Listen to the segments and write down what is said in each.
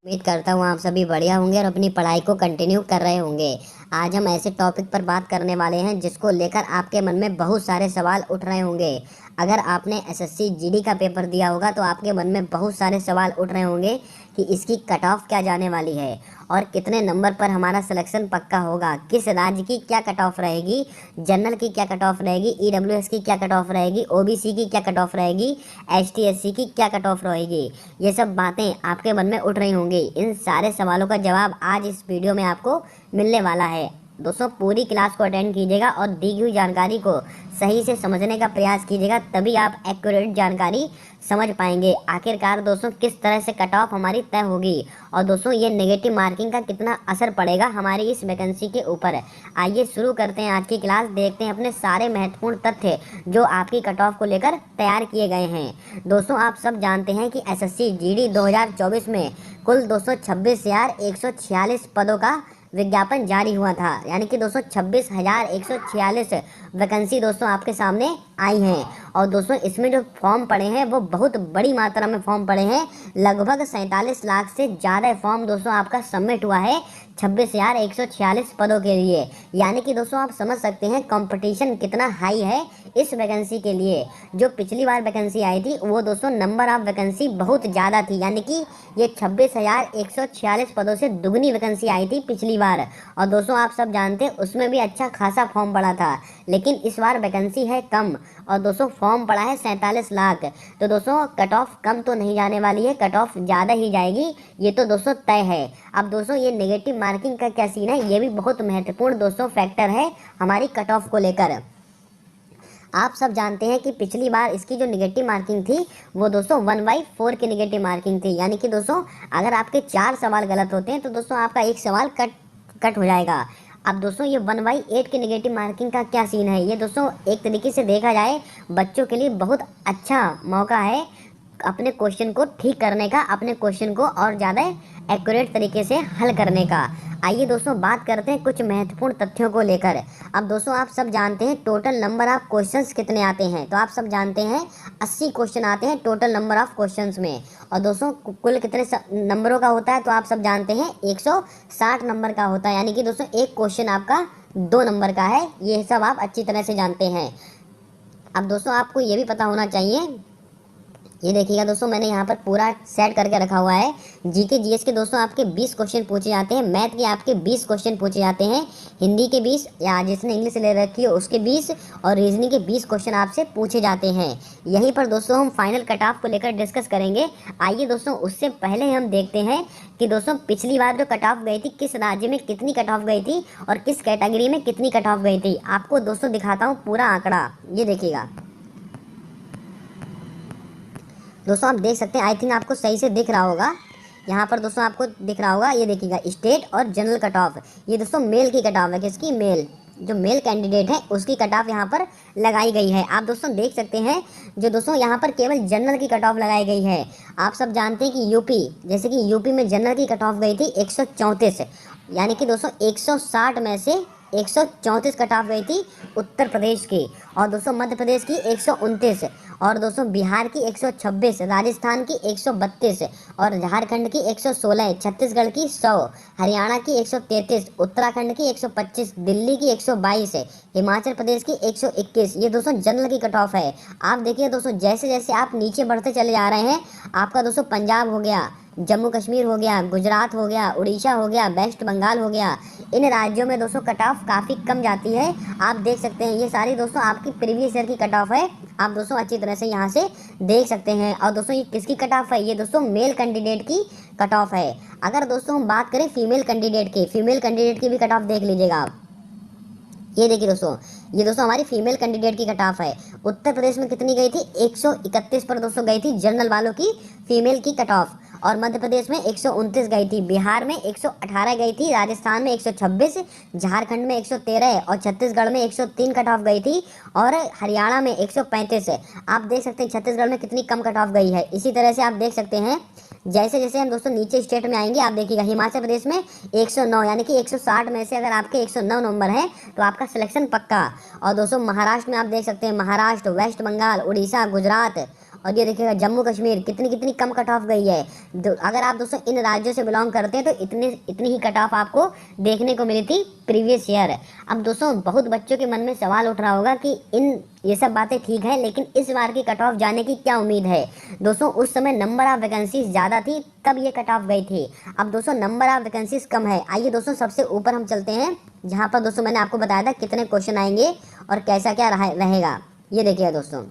उम्मीद करता हूँ आप सभी बढ़िया होंगे और अपनी पढ़ाई को कंटिन्यू कर रहे होंगे। आज हम ऐसे टॉपिक पर बात करने वाले हैं जिसको लेकर आपके मन में बहुत सारे सवाल उठ रहे होंगे। अगर आपने एसएससी जीडी का पेपर दिया होगा तो आपके मन में बहुत सारे सवाल उठ रहे होंगे कि इसकी कट ऑफ क्या जाने वाली है और कितने नंबर पर हमारा सिलेक्शन पक्का होगा, किस राज्य की क्या कट ऑफ रहेगी, जनरल की क्या कट ऑफ रहेगी, ईडब्ल्यूएस की क्या कट ऑफ रहेगी, ओबीसी की क्या कट ऑफ रहेगी, एसटी एससी की क्या कट ऑफ रहेगी। ये सब बातें आपके मन में उठ रही होंगी। इन सारे सवालों का जवाब आज इस वीडियो में आपको मिलने वाला है। दोस्तों पूरी क्लास को अटेंड कीजिएगा और दी हुई जानकारी को सही से समझने का प्रयास कीजिएगा, तभी आप एक्यूरेट जानकारी समझ पाएंगे। आखिरकार दोस्तों किस तरह से कट ऑफ हमारी तय होगी और दोस्तों ये नेगेटिव मार्किंग का कितना असर पड़ेगा हमारी इस वैकेंसी के ऊपर। आइए शुरू करते हैं आज की क्लास। देखते हैं अपने सारे महत्वपूर्ण तथ्य जो आपकी कट ऑफ को लेकर तैयार किए गए हैं। दोस्तों आप सब जानते हैं कि एसएससी जीडी 2024 में कुल 226,146 पदों का विज्ञापन जारी हुआ था, यानी कि 226,146 वैकेंसी दोस्तों आपके सामने आई हैं। और दोस्तों इसमें जो फॉर्म पड़े हैं वो बहुत बड़ी मात्रा में फॉर्म पड़े हैं। लगभग 47 लाख से ज़्यादा फॉर्म दोस्तों आपका सबमिट हुआ है 26,146 पदों के लिए। यानी कि दोस्तों आप समझ सकते हैं कंपटीशन कितना हाई है इस वैकेंसी के लिए। जो पिछली बार वैकेंसी आई थी वो दोस्तों नंबर ऑफ वैकेंसी बहुत ज़्यादा थी, यानी कि ये 26,146 पदों से दुगनी वैकेंसी आई थी पिछली बार। और दोस्तों आप सब जानते हैं उसमें भी अच्छा खासा फॉर्म पड़ा था, लेकिन इस बार वैकेंसी है कम और दोस्तों फॉर्म पड़ा है 47 लाख। तो दोस्तों कट ऑफ कम तो नहीं जाने वाली है, कट ऑफ ज़्यादा ही जाएगी, ये तो दोस्तों तय है। अब दोस्तों ये नेगेटिव मार्किंग का क्या सीन है, ये भी बहुत महत्वपूर्ण दोस्तों फैक्टर है हमारी कट ऑफ को लेकर। आप सब जानते हैं कि पिछली बार इसकी जो निगेटिव मार्किंग थी वो दोस्तों 1/4 की निगेटिव मार्किंग थी, यानी कि दोस्तों अगर आपके 4 सवाल गलत होते हैं तो दोस्तों आपका एक सवाल कट हो जाएगा। अब दोस्तों ये 1/8 की निगेटिव मार्किंग का क्या सीन है, ये दोस्तों एक तरीके से देखा जाए बच्चों के लिए बहुत अच्छा मौका है अपने क्वेश्चन को ठीक करने का, अपने क्वेश्चन को और ज़्यादा एक्यूरेट तरीके से हल करने का। आइए दोस्तों बात करते हैं कुछ महत्वपूर्ण तथ्यों को लेकर। अब दोस्तों आप सब जानते हैं टोटल नंबर ऑफ क्वेश्चंस कितने आते हैं, तो आप सब जानते हैं 80 क्वेश्चन आते हैं टोटल नंबर ऑफ क्वेश्चंस में। और दोस्तों कुल कितने नंबरों का होता है, तो आप सब जानते हैं 160 नंबर का होता है, यानी कि दोस्तों एक क्वेश्चन आपका 2 नंबर का है। ये सब आप अच्छी तरह से जानते हैं। अब दोस्तों आपको ये भी पता होना चाहिए, ये देखिएगा दोस्तों मैंने यहाँ पर पूरा सेट करके रखा हुआ है। जीके जीएस के दोस्तों आपके 20 क्वेश्चन पूछे जाते हैं, मैथ के आपके 20 क्वेश्चन पूछे जाते हैं, हिंदी के 20 या जिसने इंग्लिश ले रखी है उसके 20 और रीजनिंग के 20 क्वेश्चन आपसे पूछे जाते हैं। यहीं पर दोस्तों हम फाइनल कट ऑफ को लेकर डिस्कस करेंगे। आइए दोस्तों उससे पहले हम देखते हैं कि दोस्तों पिछली बार जो कट ऑफ गई थी किस राज्य में कितनी कट ऑफ गई थी और किस कैटेगरी में कितनी कट ऑफ गई थी। आपको दोस्तों दिखाता हूँ पूरा आंकड़ा, ये देखिएगा दोस्तों आप देख सकते हैं, आई थिंक आपको सही से दिख रहा होगा। यहाँ पर दोस्तों आपको दिख रहा होगा, ये देखिएगा स्टेट और जनरल कट ऑफ। ये दोस्तों मेल की कट ऑफ है, किसकी, मेल, जो मेल कैंडिडेट है उसकी कट ऑफ यहाँ पर लगाई गई है। आप दोस्तों देख सकते हैं जो दोस्तों यहाँ पर केवल जनरल की कट ऑफ लगाई गई है। आप सब जानते हैं कि यूपी, जैसे कि यूपी में जनरल की कट ऑफ गई थी 134, यानी कि दोस्तों 160 में से 134 कट ऑफ गई थी उत्तर प्रदेश की। और दोस्तों मध्य प्रदेश की 129 और दोस्तों बिहार की 126, राजस्थान की 132 और झारखंड की 116, छत्तीसगढ़ की 100, हरियाणा की 133, उत्तराखंड की 125, दिल्ली की 122, हिमाचल प्रदेश की 121। ये दोस्तों जनरल की कट ऑफ है। आप देखिए दोस्तों जैसे जैसे आप नीचे बढ़ते चले जा रहे हैं, आपका दोस्तों पंजाब हो गया, जम्मू कश्मीर हो गया, गुजरात हो गया, उड़ीसा हो गया, वेस्ट बंगाल हो गया, इन राज्यों में दोस्तों कट ऑफ काफ़ी कम जाती है। आप देख सकते हैं ये सारी दोस्तों आपकी प्रीवियस ईयर की कट ऑफ है, आप दोस्तों अच्छी तरह से यहाँ से देख सकते हैं। और दोस्तों ये किसकी कट ऑफ है, ये दोस्तों मेल कैंडिडेट की कट ऑफ है। अगर दोस्तों हम बात करें फीमेल कैंडिडेट की भी कट ऑफ देख लीजिएगा आप। ये देखिए दोस्तों, ये दोस्तों हमारी फीमेल कैंडिडेट की कट ऑफ है। उत्तर प्रदेश में कितनी गई थी, 131 पर दोस्तों गई थी जनरल वालों की फीमेल की कट ऑफ। और मध्य प्रदेश में 129 गई थी, बिहार में 118 गई थी, राजस्थान में 126, झारखंड में 113 और छत्तीसगढ़ में 103 कट ऑफ गई थी और हरियाणा में 135। आप देख सकते हैं छत्तीसगढ़ में कितनी कम कट ऑफ गई है। इसी तरह से आप देख सकते हैं जैसे जैसे हम दोस्तों नीचे स्टेट में आएंगे, आप देखिएगा हिमाचल प्रदेश में 109, यानी कि 160 में से अगर आपके 109 नंबर हैं तो आपका सिलेक्शन पक्का। और दोस्तों महाराष्ट्र में आप देख सकते हैं, महाराष्ट्र, वेस्ट बंगाल, उड़ीसा, गुजरात और ये देखिएगा जम्मू कश्मीर कितनी कितनी कम कट ऑफ गई है। अगर आप दोस्तों इन राज्यों से बिलोंग करते हैं तो इतनी ही कट ऑफ आपको देखने को मिली थी प्रीवियस ईयर। अब दोस्तों बहुत बच्चों के मन में सवाल उठ रहा होगा कि ये सब बातें ठीक है, लेकिन इस बार की कट ऑफ जाने की क्या उम्मीद है। दोस्तों उस समय नंबर ऑफ वैकेंसीज ज़्यादा थी तब ये कट ऑफ गई थी। अब दोस्तों नंबर ऑफ वैकेंसीज कम है। आइए दोस्तों सबसे ऊपर हम चलते हैं, जहाँ पर दोस्तों मैंने आपको बताया था कितने क्वेश्चन आएंगे और कैसा क्या रहेगा। ये देखिए दोस्तों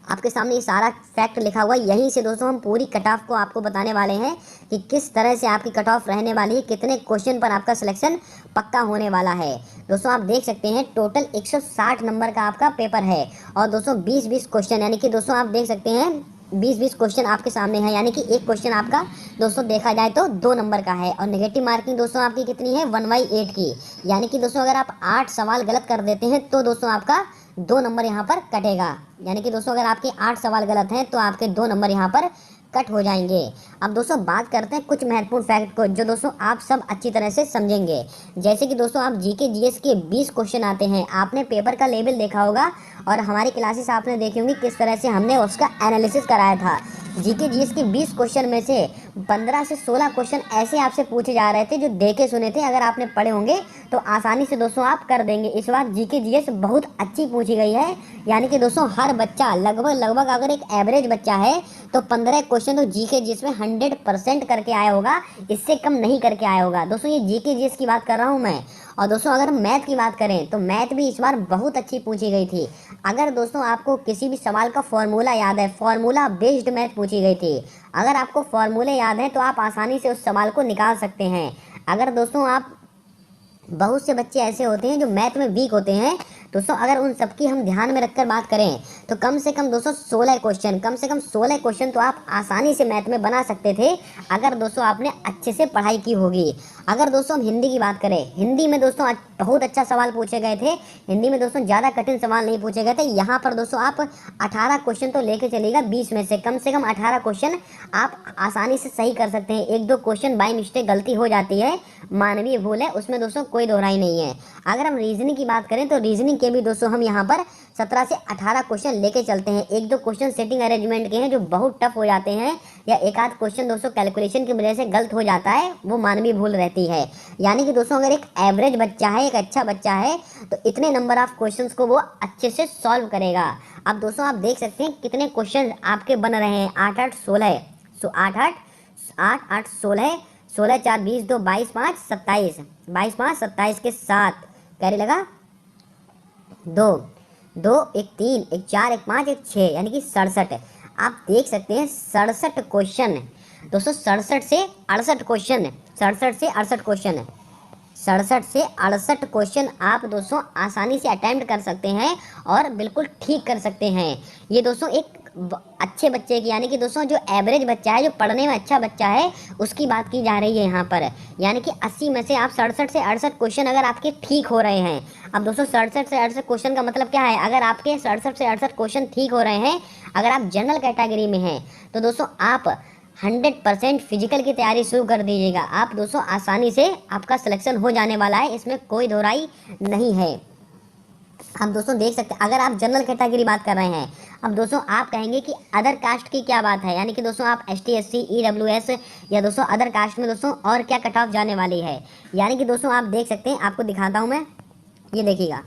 आपके सामने ये सारा फैक्ट लिखा हुआ है। यहीं से दोस्तों हम पूरी कट ऑफ को आपको बताने वाले हैं कि किस तरह से आपकी कट ऑफ रहने वाली है, कितने क्वेश्चन पर आपका सिलेक्शन पक्का होने वाला है। दोस्तों आप देख सकते हैं टोटल 160 नंबर का आपका पेपर है और दोस्तों 20-20 क्वेश्चन, यानी कि दोस्तों आप देख सकते हैं 20-20 क्वेश्चन आपके सामने है, यानी कि एक क्वेश्चन आपका दोस्तों देखा जाए तो 2 नंबर का है। और नेगेटिव मार्किंग दोस्तों आपकी कितनी है 1/8 की, यानी कि दोस्तों अगर आप 8 सवाल गलत कर देते हैं तो दोस्तों आपका 2 नंबर यहाँ पर कटेगा। यानी कि दोस्तों अगर आपके 8 सवाल गलत हैं तो आपके 2 नंबर यहाँ पर कट हो जाएंगे। अब दोस्तों बात करते हैं कुछ महत्वपूर्ण फैक्ट को जो दोस्तों आप सब अच्छी तरह से समझेंगे। जैसे कि दोस्तों आप जीके जीएस के 20 क्वेश्चन आते हैं, आपने पेपर का लेवल देखा होगा और हमारी क्लासेस आपने देखी होंगी किस तरह से हमने उसका एनालिसिस कराया था। जीके जीएस के 20 क्वेश्चन में से 15 से 16 क्वेश्चन ऐसे आपसे पूछे जा रहे थे जो देखे सुने थे, अगर आपने पढ़े होंगे तो आसानी से दोस्तों आप कर देंगे। इस बार जीके जीएस बहुत अच्छी पूछी गई है, यानी कि दोस्तों हर बच्चा लगभग अगर एक एवरेज बच्चा है तो 15 क्वेश्चन तो जीके जीएस में 100% करके आया होगा, इससे कम नहीं करके आया होगा। दोस्तों ये जीके जीएस की बात कर रहा हूँ मैं। और दोस्तों अगर मैथ की बात करें तो मैथ भी इस बार बहुत अच्छी पूछी गई थी। अगर दोस्तों आपको किसी भी सवाल का फॉर्मूला याद है, फॉर्मूला बेस्ड मैथ पूछी गई थी, अगर आपको फॉर्मूले याद हैं तो आप आसानी से उस सवाल को निकाल सकते हैं। अगर दोस्तों आप बहुत से बच्चे ऐसे होते हैं जो मैथ में वीक होते हैं, दोस्तों अगर उन सबकी हम ध्यान में रखकर बात करें तो कम से कम दोस्तों 16 क्वेश्चन तो आप आसानी से मैथ में बना सकते थे अगर दोस्तों आपने अच्छे से पढ़ाई की होगी। अगर दोस्तों हम हिंदी की बात करें, हिंदी में दोस्तों बहुत अच्छा सवाल पूछे गए थे। हिंदी में दोस्तों ज़्यादा कठिन सवाल नहीं पूछे गए थे। यहाँ पर दोस्तों आप 18 क्वेश्चन तो लेके चलिएगा, 20 में से कम 18 क्वेश्चन आप आसानी से सही कर सकते हैं। 1-2 क्वेश्चन बाई मिस्टेक गलती हो जाती है, मानवीय भूल है, उसमें दोस्तों कोई दोहराई नहीं है। अगर हम रीजनिंग की बात करें तो रीजनिंग के भी दोस्तों हम यहाँ पर 17 से 18 क्वेश्चन लेके चलते हैं। 1-2 क्वेश्चन सेटिंग अरेंजमेंट के हैं जो बहुत टफ हो जाते हैं, या एक आध क्वेश्चन दोस्तों कैलकुलेशन की वजह से गलत हो जाता है, वो मानवीय भूल रहती है। यानी कि दोस्तों अगर एक एवरेज बच्चा है, एक अच्छा बच्चा है, तो इतने नंबर ऑफ क्वेश्चंस को वो अच्छे से सॉल्व करेगा। अब दोस्तों आप देख सकते हैं कितने क्वेश्चन आपके बन रहे हैं, 8-8 16, 8-8 16, 16 4 20 2 22 5 27, 22 5 27 के 7 कैरी लगा, 2 2 1 3 1 4 1 5 1 6, यानी कि 67। आप देख सकते हैं 67 क्वेश्चन दोस्तों, 67 से 68 क्वेश्चन, 67 से 68 क्वेश्चन, 67 से 68 क्वेश्चन आप दोस्तों आसानी से अटेम्प्ट कर सकते हैं और बिल्कुल ठीक कर सकते हैं। ये दोस्तों एक अच्छे बच्चे की, यानी कि दोस्तों जो एवरेज बच्चा है, जो पढ़ने में अच्छा बच्चा है, उसकी बात की जा रही है यहाँ पर। यानी कि 80 में से आप 67 से 68 क्वेश्चन अगर आपके ठीक हो रहे हैं। अब दोस्तों 67 से 68 क्वेश्चन का मतलब क्या है, अगर आपके 67 से 68 क्वेश्चन ठीक हो रहे हैं, अगर आप जनरल कैटेगरी में हैं, तो दोस्तों आप 100% फिजिकल की तैयारी शुरू कर दीजिएगा। आप दोस्तों आसानी से आपका सिलेक्शन हो जाने वाला है, इसमें कोई दोहराई नहीं है। अब दोस्तों देख सकते हैं अगर आप जनरल कैटेगरी बात कर रहे हैं, अब दोस्तों आप कहेंगे कि अदर कास्ट की क्या बात है, यानी कि दोस्तों आप ST SC EWS या दोस्तों अदर कास्ट में दोस्तों और क्या कट ऑफ जाने वाली है। यानी कि दोस्तों आप देख सकते हैं, आपको दिखाता हूँ मैं, ये देखिएगा,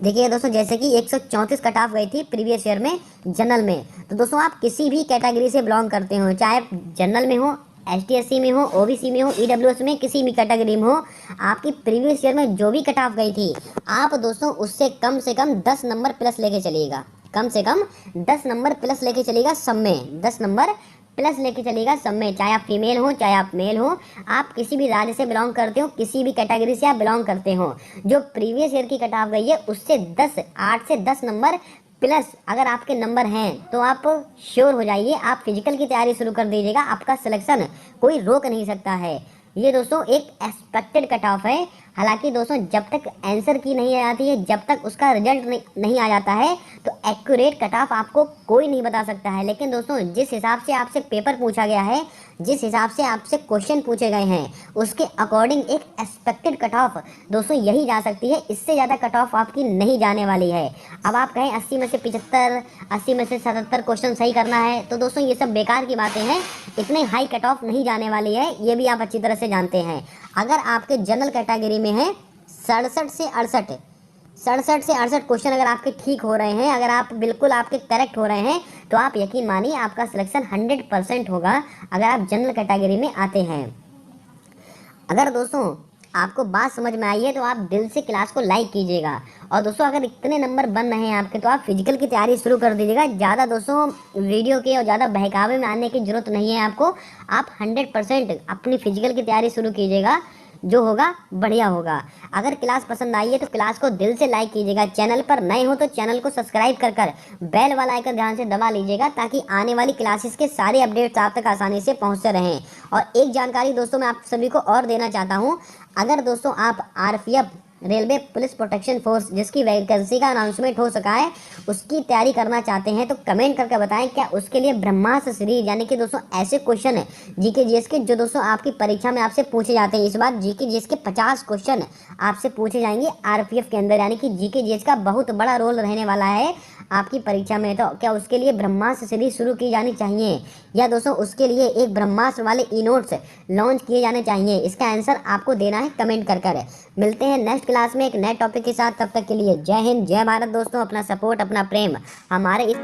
देखिए दोस्तों जैसे कि 134 कट ऑफ गई थी प्रीवियस ईयर में जनरल में। तो दोस्तों आप किसी भी कैटेगरी से बिलोंग करते हो, चाहे जनरल में हो, ST SC में हो, OBC में हो, EWS में, किसी भी कैटेगरी में हो, आपकी प्रीवियस ईयर में जो भी कट ऑफ गई थी, आप दोस्तों उससे कम से कम 10 नंबर प्लस लेके चलिएगा, कम से कम 10 नंबर प्लस लेके चलिएगा सब में, 10 नंबर प्लस लेके चलिएगा सब में, चाहे आप फीमेल हो चाहे आप मेल हो, आप किसी भी राज्य से बिलोंग करते हो, किसी भी कैटेगरी से आप बिलोंग करते हो, जो प्रीवियस ईयर की कट ऑफ गई है उससे 8 से 10 नंबर प्लस अगर आपके नंबर हैं तो आप श्योर हो जाइए, आप फिजिकल की तैयारी शुरू कर दीजिएगा, आपका सिलेक्शन कोई रोक नहीं सकता है। ये दोस्तों एक एक्सपेक्टेड कट ऑफ है, हालांकि दोस्तों जब तक आंसर की नहीं आ जाती है, जब तक उसका रिजल्ट नहीं आ जाता है, तो एक्यूरेट कट ऑफ आपको कोई नहीं बता सकता है। लेकिन दोस्तों जिस हिसाब से आपसे पेपर पूछा गया है, जिस हिसाब से आपसे क्वेश्चन पूछे गए हैं, उसके अकॉर्डिंग एक एक्सपेक्टेड कट ऑफ दोस्तों यही जा सकती है। इससे ज़्यादा कट ऑफ आपकी नहीं जाने वाली है। अब आप कहें 80 में से 75, 80 में से 77 क्वेश्चन सही करना है, तो दोस्तों ये सब बेकार की बातें हैं। इतने हाई कट ऑफ नहीं जाने वाली है, ये भी आप अच्छी तरह से जानते हैं। अगर आपके जनरल कैटेगरी में है 67 से 68 क्वेश्चन अगर आपके ठीक हो रहे हैं, अगर आप बिल्कुल आपके करेक्ट हो रहे हैं, तो आप यकीन मानिए आपका सिलेक्शन 100% होगा अगर आप जनरल कैटेगरी में आते हैं। अगर दोस्तों आपको बात समझ में आई है तो आप दिल से क्लास को लाइक कीजिएगा। और दोस्तों अगर इतने नंबर बन रहे हैं आपके, तो आप फिजिकल की तैयारी शुरू कर दीजिएगा। ज़्यादा दोस्तों वीडियो के और ज़्यादा बहकावे में आने की ज़रूरत नहीं है आपको। आप 100% अपनी फिजिकल की तैयारी शुरू कीजिएगा, जो होगा बढ़िया होगा। अगर क्लास पसंद आई है तो क्लास को दिल से लाइक कीजिएगा। चैनल पर नए हो तो चैनल को सब्सक्राइब कर बेल वाला आइकन ध्यान से दबा लीजिएगा, ताकि आने वाली क्लासेस के सारे अपडेट्स आप तक आसानी से पहुंचते रहें। और एक जानकारी दोस्तों मैं आप सभी को और देना चाहता हूं। अगर दोस्तों आप RPF railway police protection force जिसकी वैकेंसी का अनाउंसमेंट हो सका है, उसकी तैयारी करना चाहते हैं, तो कमेंट करके बताएं क्या उसके लिए ब्रह्मास्त्र सीरीज यानी कि दोस्तों ऐसे क्वेश्चन है जीके जीएस के जो दोस्तों आपकी परीक्षा में आपसे पूछे जाते हैं। इस बार जीके जीएस के 50 क्वेश्चन आपसे पूछे जाएंगे आरपीएफ के अंदर, यानी कि जीके जीएस का बहुत बड़ा रोल रहने वाला है आपकी परीक्षा में। तो क्या उसके लिए ब्रह्मास्त्र सीरीज शुरू की जानी चाहिए, या दोस्तों उसके लिए एक ब्रह्मास्त्र वाले ई नोट्स लॉन्च किए जाने चाहिए? इसका आंसर आपको देना है कमेंट कर। मिलते हैं नेक्स्ट क्लास में एक नए टॉपिक के साथ। तब तक के लिए जय हिंद, जय भारत दोस्तों। अपना सपोर्ट, अपना प्रेम हमारे इस